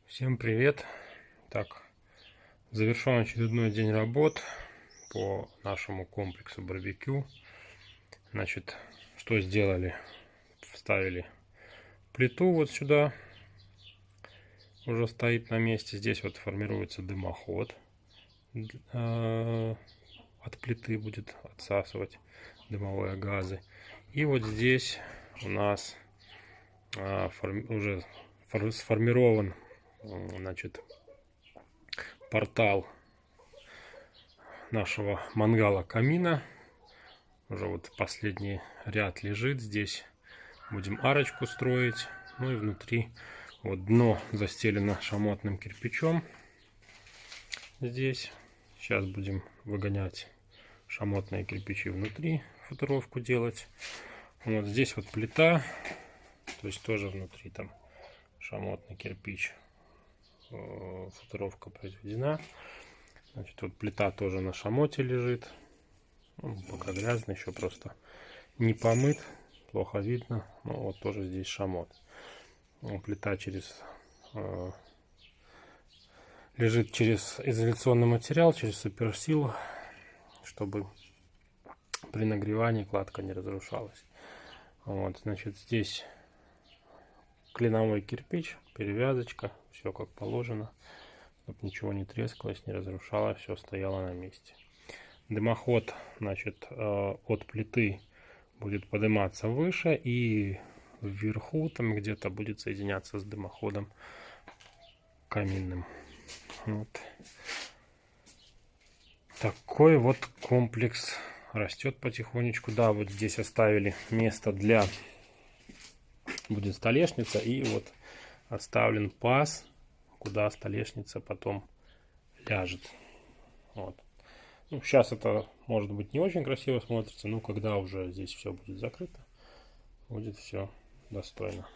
Всем привет! Так, завершен очередной день работ по нашему комплексу барбекю. Значит, что сделали? Вставили плиту вот сюда, уже стоит на месте. Здесь вот формируется дымоход, от плиты будет отсасывать дымовые газы. И вот здесь у нас уже сформирован, значит, портал нашего мангала камина. Уже вот последний ряд лежит. Здесь будем арочку строить. Ну и внутри вот дно застелено шамотным кирпичом. Здесь сейчас будем выгонять шамотные кирпичи внутри, футировку делать. Вот здесь вот плита, то есть тоже внутри там шамотный кирпич, футировка произведена. Значит, вот плита тоже на шамоте лежит. Пока грязно, еще просто не помыт, плохо видно. Ну вот тоже здесь шамот. Плита лежит через изоляционный материал, через суперсилу, чтобы при нагревании кладка не разрушалась. Вот, значит, здесь клиновой кирпич, перевязочка, все как положено, чтобы ничего не трескалось, не разрушалось, все стояло на месте. Дымоход, значит, от плиты будет подниматься выше, и вверху там где-то будет соединяться с дымоходом каминным. Вот такой вот комплекс растет потихонечку. Да, вот здесь оставили место для, будет столешница, и вот оставлен паз, куда столешница потом ляжет. Вот. Ну, сейчас это может быть не очень красиво смотрится, но когда уже здесь все будет закрыто, будет все достойно.